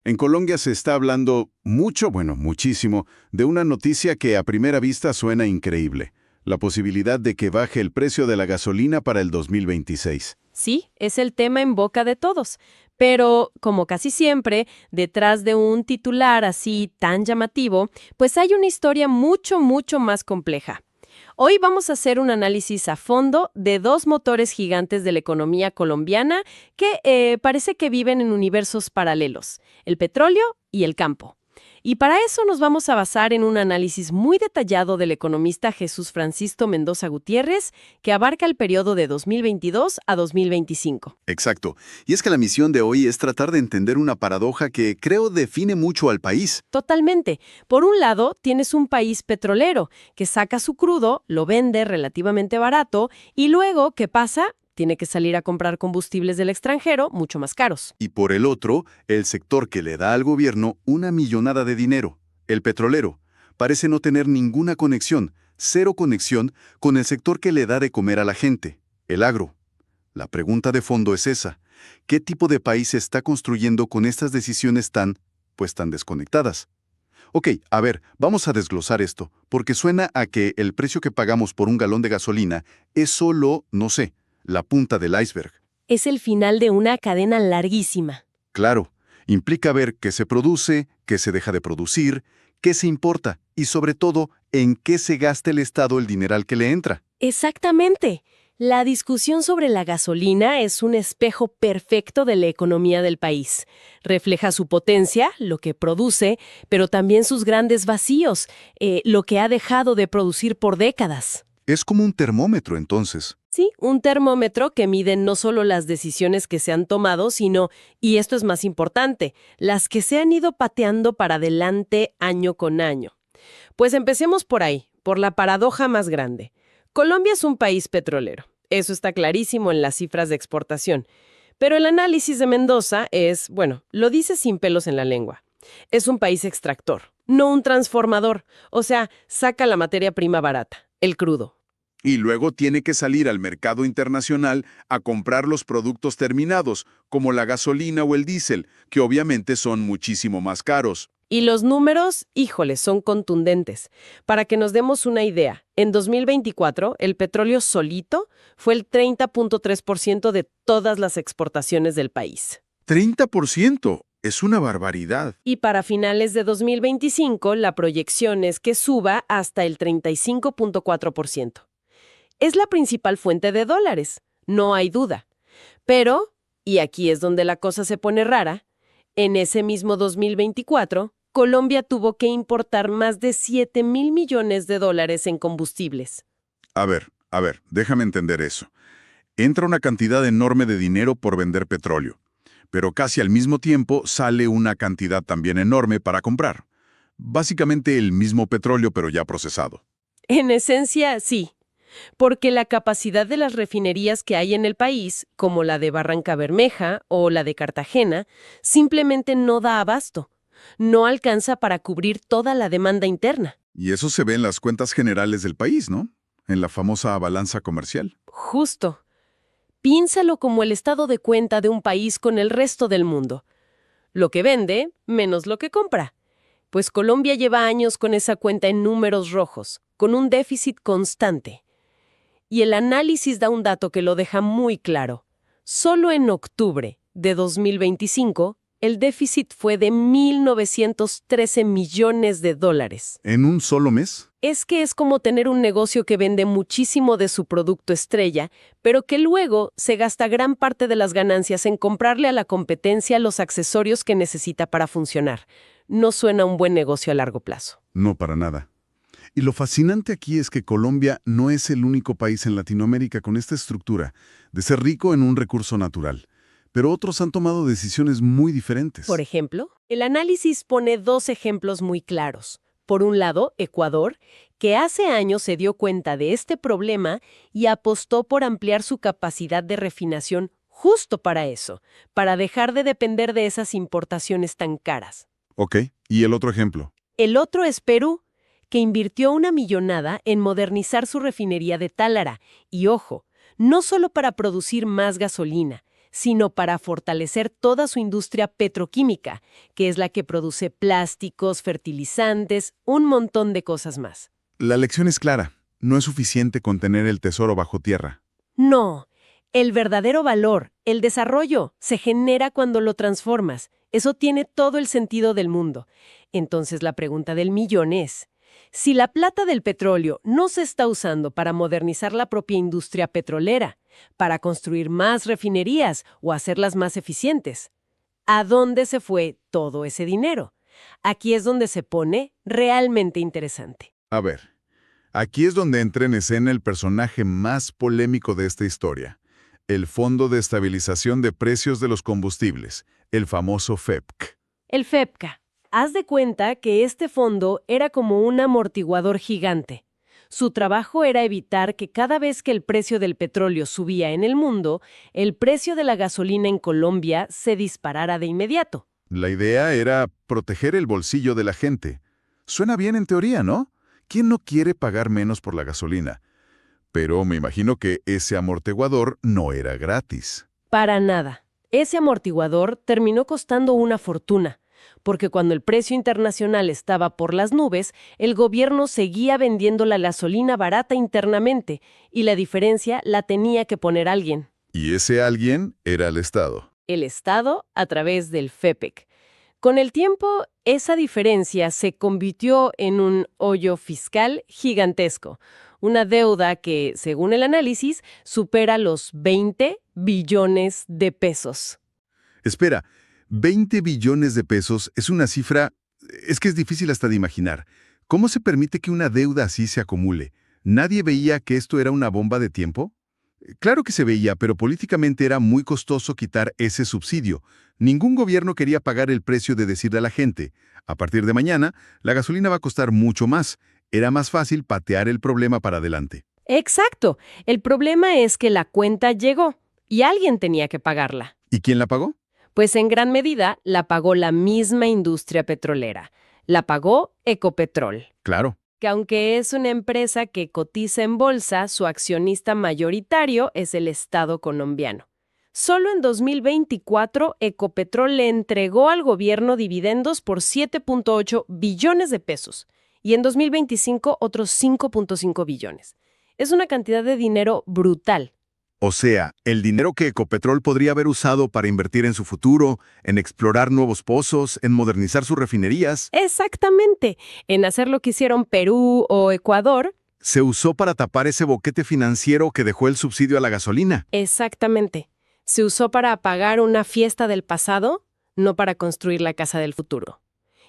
En Colombia se está hablando mucho, bueno, muchísimo, de una noticia que a primera vista suena increíble: la posibilidad de que baje el precio de la gasolina para el 2026. Sí, es el tema en boca de todos. Pero, como casi siempre, detrás de un titular así tan llamativo, pues hay una historia mucho, mucho más compleja. Hoy vamos a hacer un análisis a fondo de dos motores gigantes de la economía colombiana que parece que viven en universos paralelos: el petróleo y el campo. Y para eso nos vamos a basar en un análisis muy detallado del economista Jesús Francisco Mendoza Gutiérrez, que abarca el periodo de 2022 a 2025. Exacto. Y es que la misión de hoy es tratar de entender una paradoja que creo define mucho al país. Totalmente. Por un lado, tienes un país petrolero que saca su crudo, lo vende relativamente barato y luego, ¿qué pasa? Tiene que salir a comprar combustibles del extranjero mucho más caros. Y por el otro, el sector que le da al gobierno una millonada de dinero, el petrolero, parece no tener ninguna conexión, cero conexión, con el sector que le da de comer a la gente, el agro. La pregunta de fondo es esa: ¿qué tipo de país se está construyendo con estas decisiones tan desconectadas? Ok, a ver, vamos a desglosar esto, porque suena a que el precio que pagamos por un galón de gasolina es solo, no sé, la punta del iceberg. Es el final de una cadena larguísima. Claro, implica ver qué se produce, qué se deja de producir, qué se importa y, sobre todo, en qué se gasta el Estado el dineral que le entra. Exactamente. La discusión sobre la gasolina es un espejo perfecto de la economía del país. Refleja su potencia, lo que produce, pero también sus grandes vacíos, lo que ha dejado de producir por décadas. Es como un termómetro, entonces. Sí, un termómetro que mide no solo las decisiones que se han tomado, sino, y esto es más importante, las que se han ido pateando para adelante año con año. Pues empecemos por ahí, por la paradoja más grande. Colombia es un país petrolero. Eso está clarísimo en las cifras de exportación. Pero el análisis de Mendoza es, bueno, lo dice sin pelos en la lengua. Es un país extractor, no un transformador. O sea, saca la materia prima barata, el crudo. Y luego tiene que salir al mercado internacional a comprar los productos terminados, como la gasolina o el diésel, que obviamente son muchísimo más caros. Y los números, híjole, son contundentes. Para que nos demos una idea, en 2024 el petróleo solito fue el 30.3% de todas las exportaciones del país. 30%. Es una barbaridad. Y para finales de 2025 la proyección es que suba hasta el 35.4%. Es la principal fuente de dólares, no hay duda. Pero, y aquí es donde la cosa se pone rara, en ese mismo 2024, Colombia tuvo que importar más de 7,000 millones de dólares en combustibles. A ver, déjame entender eso. Entra una cantidad enorme de dinero por vender petróleo, pero casi al mismo tiempo sale una cantidad también enorme para comprar. Básicamente el mismo petróleo, pero ya procesado. En esencia, sí. Porque la capacidad de las refinerías que hay en el país, como la de Barranca Bermeja o la de Cartagena, simplemente no da abasto. No alcanza para cubrir toda la demanda interna. Y eso se ve en las cuentas generales del país, ¿no? En la famosa balanza comercial. Justo. Piénsalo como el estado de cuenta de un país con el resto del mundo. Lo que vende, menos lo que compra. Pues Colombia lleva años con esa cuenta en números rojos, con un déficit constante. Y el análisis da un dato que lo deja muy claro. Solo en octubre de 2025, el déficit fue de 1,913 millones de dólares. ¿En un solo mes? Es que es como tener un negocio que vende muchísimo de su producto estrella, pero que luego se gasta gran parte de las ganancias en comprarle a la competencia los accesorios que necesita para funcionar. No suena un buen negocio a largo plazo. No, para nada. Y lo fascinante aquí es que Colombia no es el único país en Latinoamérica con esta estructura de ser rico en un recurso natural, pero otros han tomado decisiones muy diferentes. Por ejemplo, el análisis pone dos ejemplos muy claros. Por un lado, Ecuador, que hace años se dio cuenta de este problema y apostó por ampliar su capacidad de refinación justo para eso, para dejar de depender de esas importaciones tan caras. Ok, ¿y el otro ejemplo? El otro es Perú, que invirtió una millonada en modernizar su refinería de Tálara. Y ojo, no solo para producir más gasolina, sino para fortalecer toda su industria petroquímica, que es la que produce plásticos, fertilizantes, un montón de cosas más. La lección es clara. No es suficiente con tener el tesoro bajo tierra. No, el verdadero valor, el desarrollo, se genera cuando lo transformas. Eso tiene todo el sentido del mundo. Entonces la pregunta del millón es, si la plata del petróleo no se está usando para modernizar la propia industria petrolera, para construir más refinerías o hacerlas más eficientes, ¿a dónde se fue todo ese dinero? Aquí es donde se pone realmente interesante. A ver, aquí es donde entra en escena el personaje más polémico de esta historia, el Fondo de Estabilización de Precios de los Combustibles, el famoso FEPC. El FEPCA. Haz de cuenta que este fondo era como un amortiguador gigante. Su trabajo era evitar que cada vez que el precio del petróleo subía en el mundo, el precio de la gasolina en Colombia se disparara de inmediato. La idea era proteger el bolsillo de la gente. Suena bien en teoría, ¿no? ¿Quién no quiere pagar menos por la gasolina? Pero me imagino que ese amortiguador no era gratis. Para nada. Ese amortiguador terminó costando una fortuna, porque cuando el precio internacional estaba por las nubes, el gobierno seguía vendiendo la gasolina barata internamente, y la diferencia la tenía que poner alguien. Y ese alguien era el Estado. El Estado a través del FEPEC. Con el tiempo, esa diferencia se convirtió en un hoyo fiscal gigantesco, una deuda que, según el análisis, supera los 20 billones de pesos. Espera, 20 billones de pesos es una cifra... Es que es difícil hasta de imaginar. ¿Cómo se permite que una deuda así se acumule? ¿Nadie veía que esto era una bomba de tiempo? Claro que se veía, pero políticamente era muy costoso quitar ese subsidio. Ningún gobierno quería pagar el precio de decirle a la gente, a partir de mañana, la gasolina va a costar mucho más. Era más fácil patear el problema para adelante. Exacto. El problema es que la cuenta llegó y alguien tenía que pagarla. ¿Y quién la pagó? Pues en gran medida la pagó la misma industria petrolera. La pagó Ecopetrol. Claro. Que aunque es una empresa que cotiza en bolsa, su accionista mayoritario es el Estado colombiano. Solo en 2024, Ecopetrol le entregó al gobierno dividendos por 7.8 billones de pesos y en 2025 otros 5.5 billones. Es una cantidad de dinero brutal. O sea, el dinero que Ecopetrol podría haber usado para invertir en su futuro, en explorar nuevos pozos, en modernizar sus refinerías, Exactamente. En hacer lo que hicieron Perú o Ecuador. se usó para tapar ese boquete financiero que dejó el subsidio a la gasolina. Exactamente. Se usó para pagar una fiesta del pasado, no para construir la casa del futuro.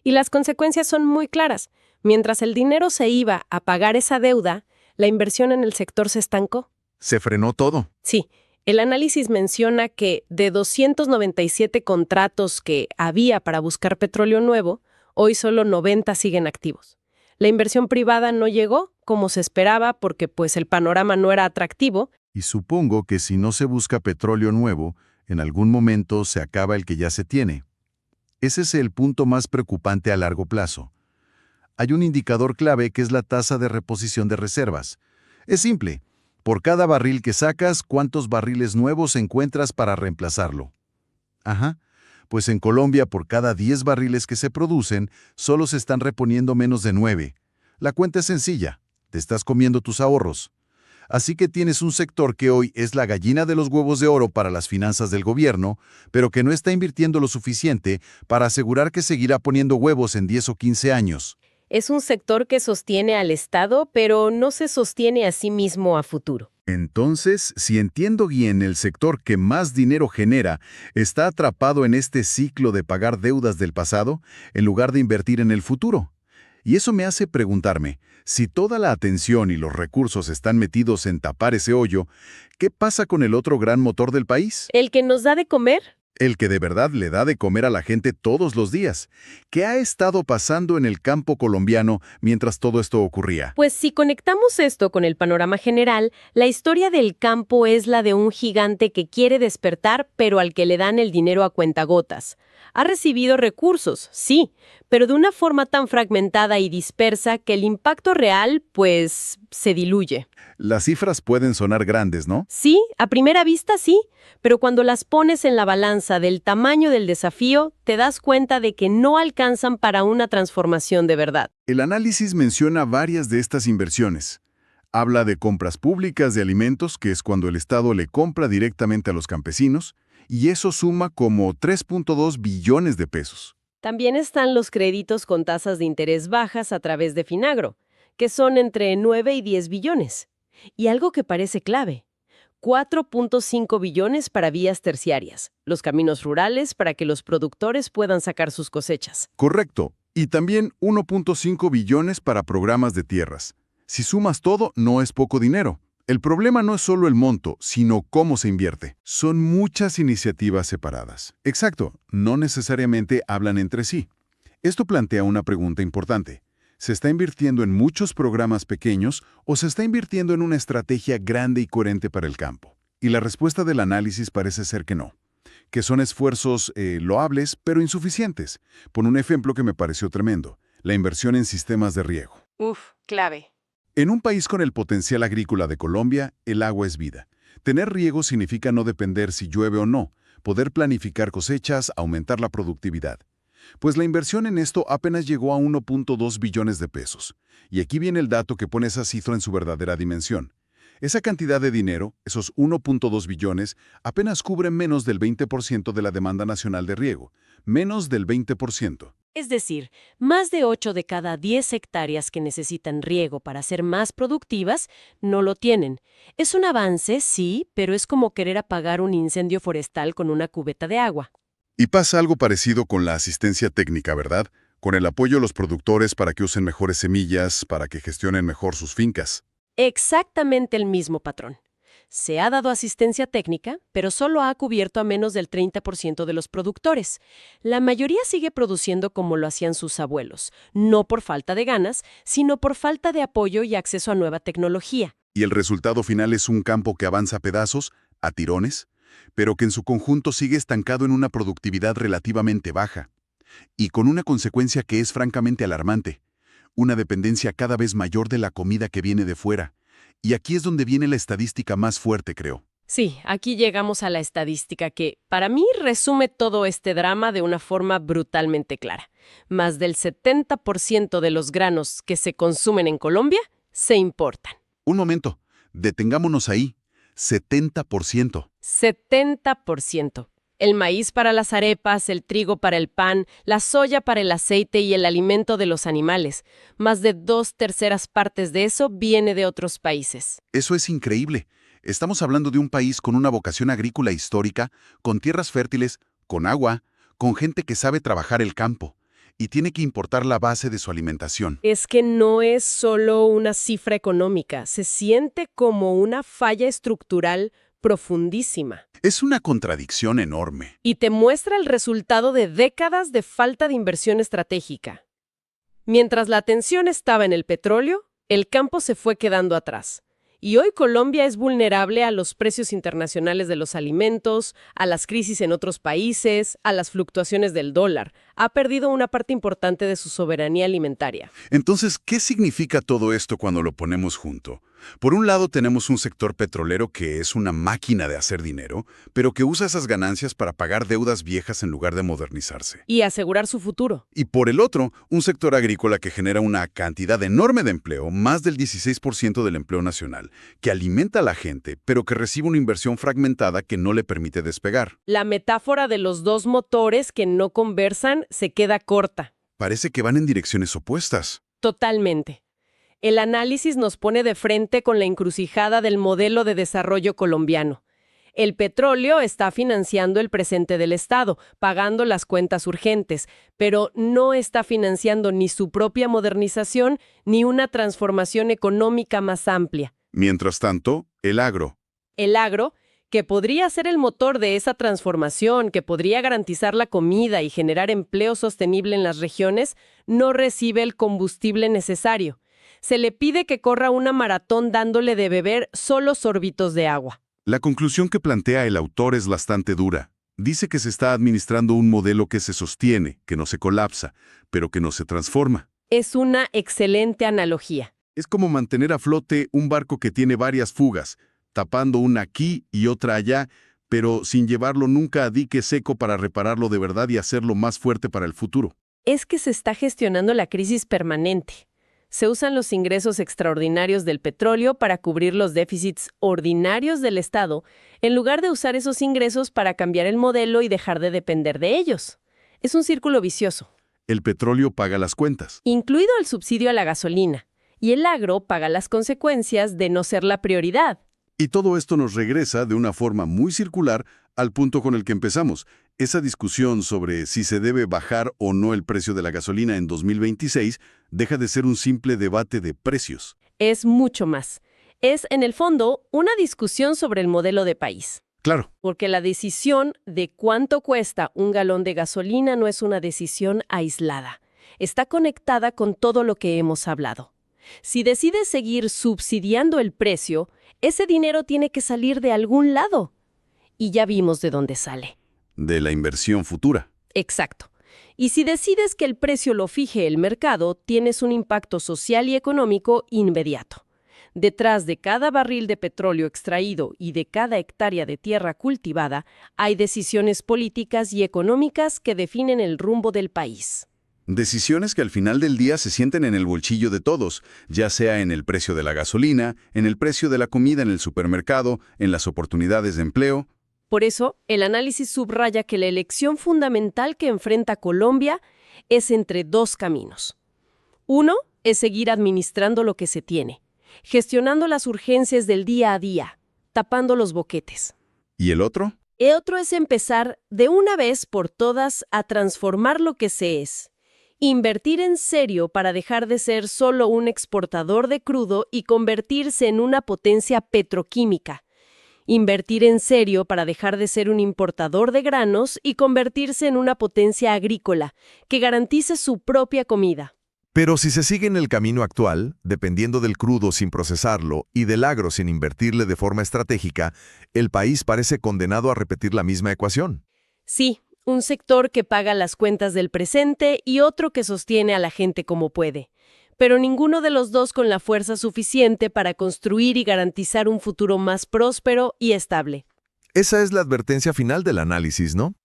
Y las consecuencias son muy claras. Mientras el dinero se iba a pagar esa deuda, la inversión en el sector se estancó. Se frenó todo. Sí, el análisis menciona que de 297 contratos que había para buscar petróleo nuevo, hoy solo 90 siguen activos. La inversión privada no llegó como se esperaba porque pues el panorama no era atractivo. Y supongo que si no se busca petróleo nuevo, en algún momento se acaba el que ya se tiene. Ese es el punto más preocupante a largo plazo. Hay un indicador clave que es la tasa de reposición de reservas. Es simple. Por cada barril que sacas, ¿cuántos barriles nuevos encuentras para reemplazarlo? Ajá. Pues en Colombia, por cada 10 barriles que se producen, solo se están reponiendo menos de 9. La cuenta es sencilla. Te estás comiendo tus ahorros. Así que tienes un sector que hoy es la gallina de los huevos de oro para las finanzas del gobierno, pero que no está invirtiendo lo suficiente para asegurar que seguirá poniendo huevos en 10 o 15 años. Es un sector que sostiene al Estado, pero no se sostiene a sí mismo a futuro. Entonces, si entiendo bien, el sector que más dinero genera está atrapado en este ciclo de pagar deudas del pasado en lugar de invertir en el futuro. Y eso me hace preguntarme, si toda la atención y los recursos están metidos en tapar ese hoyo, ¿qué pasa con el otro gran motor del país? ¿El que nos da de comer? El que de verdad le da de comer a la gente todos los días. ¿Qué ha estado pasando en el campo colombiano mientras todo esto ocurría? Pues si conectamos esto con el panorama general, la historia del campo es la de un gigante que quiere despertar, pero al que le dan el dinero a cuentagotas. Ha recibido recursos, sí, pero de una forma tan fragmentada y dispersa que el impacto real, pues, se diluye. Las cifras pueden sonar grandes, ¿no? Sí, a primera vista sí, pero cuando las pones en la balanza del tamaño del desafío, te das cuenta de que no alcanzan para una transformación de verdad. El análisis menciona varias de estas inversiones. Habla de compras públicas de alimentos, que es cuando el Estado le compra directamente a los campesinos, y eso suma como 3.2 billones de pesos. También están los créditos con tasas de interés bajas a través de Finagro, que son entre 9 y 10 billones. Y algo que parece clave, 4.5 billones para vías terciarias, los caminos rurales para que los productores puedan sacar sus cosechas. Correcto. Y también 1.5 billones para programas de tierras. Si sumas todo, no es poco dinero. El problema no es solo el monto, sino cómo se invierte. Son muchas iniciativas separadas. Exacto, no necesariamente hablan entre sí. Esto plantea una pregunta importante. ¿Se está invirtiendo en muchos programas pequeños o se está invirtiendo en una estrategia grande y coherente para el campo? Y la respuesta del análisis parece ser que no, que son esfuerzos loables pero insuficientes. Por un ejemplo que me pareció tremendo, la inversión en sistemas de riego. Clave. En un país con el potencial agrícola de Colombia, el agua es vida. Tener riego significa no depender si llueve o no, poder planificar cosechas, aumentar la productividad. Pues la inversión en esto apenas llegó a 1.2 billones de pesos. Y aquí viene el dato que pone esa cifra en su verdadera dimensión. Esa cantidad de dinero, esos 1.2 billones, apenas cubre menos del 20% de la demanda nacional de riego. Menos del 20%. Es decir, más de 8 de cada 10 hectáreas que necesitan riego para ser más productivas no lo tienen. Es un avance, sí, pero es como querer apagar un incendio forestal con una cubeta de agua. Y pasa algo parecido con la asistencia técnica, ¿verdad? Con el apoyo a los productores para que usen mejores semillas, para que gestionen mejor sus fincas. Exactamente el mismo patrón. Se ha dado asistencia técnica, pero solo ha cubierto a menos del 30% de los productores. La mayoría sigue produciendo como lo hacían sus abuelos, no por falta de ganas, sino por falta de apoyo y acceso a nueva tecnología. Y el resultado final es un campo que avanza a pedazos, a tirones, pero que en su conjunto sigue estancado en una productividad relativamente baja. Y con una consecuencia que es francamente alarmante, una dependencia cada vez mayor de la comida que viene de fuera. Y aquí es donde viene la estadística más fuerte, creo. Sí, aquí llegamos a la estadística que, para mí, resume todo este drama de una forma brutalmente clara. Más del 70% de los granos que se consumen en Colombia se importan. Un momento, detengámonos ahí. 70%. 70%. El maíz para las arepas, el trigo para el pan, la soya para el aceite y el alimento de los animales. Más de 2/3 partes de eso viene de otros países. Eso es increíble. Estamos hablando de un país con una vocación agrícola histórica, con tierras fértiles, con agua, con gente que sabe trabajar el campo y tiene que importar la base de su alimentación. Es que no es solo una cifra económica, se siente como una falla estructural profundísima. Es una contradicción enorme. Y te muestra el resultado de décadas de falta de inversión estratégica. Mientras la atención estaba en el petróleo, el campo se fue quedando atrás. Y hoy Colombia es vulnerable a los precios internacionales de los alimentos, a las crisis en otros países, a las fluctuaciones del dólar. Ha perdido una parte importante de su soberanía alimentaria. Entonces, ¿qué significa todo esto cuando lo ponemos junto? Por un lado tenemos un sector petrolero que es una máquina de hacer dinero, pero que usa esas ganancias para pagar deudas viejas en lugar de modernizarse. Y asegurar su futuro. Y por el otro, un sector agrícola que genera una cantidad enorme de empleo, más del 16% del empleo nacional, que alimenta a la gente, pero que recibe una inversión fragmentada que no le permite despegar. La metáfora de los dos motores que no conversan se queda corta. Parece que van en direcciones opuestas. Totalmente. El análisis nos pone de frente con la encrucijada del modelo de desarrollo colombiano. El petróleo está financiando el presente del Estado, pagando las cuentas urgentes, pero no está financiando ni su propia modernización ni una transformación económica más amplia. Mientras tanto, el agro. El agro, que podría ser el motor de esa transformación, que podría garantizar la comida y generar empleo sostenible en las regiones, no recibe el combustible necesario. Se le pide que corra una maratón dándole de beber solo sorbitos de agua. La conclusión que plantea el autor es bastante dura. Dice que se está administrando un modelo que se sostiene, que no se colapsa, pero que no se transforma. Es una excelente analogía. Es como mantener a flote un barco que tiene varias fugas, tapando una aquí y otra allá, pero sin llevarlo nunca a dique seco para repararlo de verdad y hacerlo más fuerte para el futuro. Es que se está gestionando la crisis permanente. Se usan los ingresos extraordinarios del petróleo para cubrir los déficits ordinarios del Estado, en lugar de usar esos ingresos para cambiar el modelo y dejar de depender de ellos. Es un círculo vicioso. El petróleo paga las cuentas. Incluido el subsidio a la gasolina. Y el agro paga las consecuencias de no ser la prioridad. Y todo esto nos regresa de una forma muy circular al punto con el que empezamos. Esa discusión sobre si se debe bajar o no el precio de la gasolina en 2026 deja de ser un simple debate de precios. Es mucho más. Es, en el fondo, una discusión sobre el modelo de país. Claro, Porque la decisión de cuánto cuesta un galón de gasolina no es una decisión aislada. Está conectada con todo lo que hemos hablado. Si decides seguir subsidiando el precio, ese dinero tiene que salir de algún lado. Y ya vimos de dónde sale. de la inversión futura. Exacto. Y si decides que el precio lo fije el mercado, tienes un impacto social y económico inmediato. Detrás de cada barril de petróleo extraído y de cada hectárea de tierra cultivada, hay decisiones políticas y económicas que definen el rumbo del país. Decisiones que al final del día se sienten en el bolsillo de todos, ya sea en el precio de la gasolina, en el precio de la comida en el supermercado, en las oportunidades de empleo. Por eso, el análisis subraya que la elección fundamental que enfrenta Colombia es entre dos caminos. Uno es seguir administrando lo que se tiene, gestionando las urgencias del día a día, tapando los boquetes. ¿Y el otro? El otro es empezar de una vez por todas a transformar lo que se es. Invertir en serio para dejar de ser solo un exportador de crudo y convertirse en una potencia petroquímica. Invertir en serio para dejar de ser un importador de granos y convertirse en una potencia agrícola que garantice su propia comida. Pero si se sigue en el camino actual, dependiendo del crudo sin procesarlo y del agro sin invertirle de forma estratégica, el país parece condenado a repetir la misma ecuación. Sí, un sector que paga las cuentas del presente y otro que sostiene a la gente como puede. Pero ninguno de los dos con la fuerza suficiente para construir y garantizar un futuro más próspero y estable. Esa es la advertencia final del análisis, ¿no?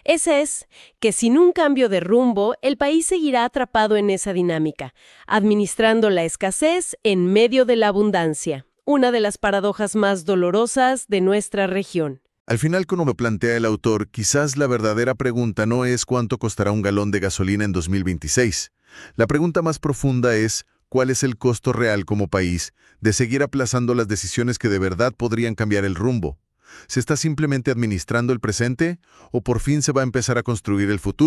Ese es que sin un cambio de rumbo, el país seguirá atrapado en esa dinámica, administrando la escasez en medio de la abundancia, una de las paradojas más dolorosas de nuestra región. Al final, como lo plantea el autor, quizás la verdadera pregunta no es cuánto costará un galón de gasolina en 2026. La pregunta más profunda es, ¿cuál es el costo real como país de seguir aplazando las decisiones que de verdad podrían cambiar el rumbo? ¿Se está simplemente administrando el presente o por fin se va a empezar a construir el futuro?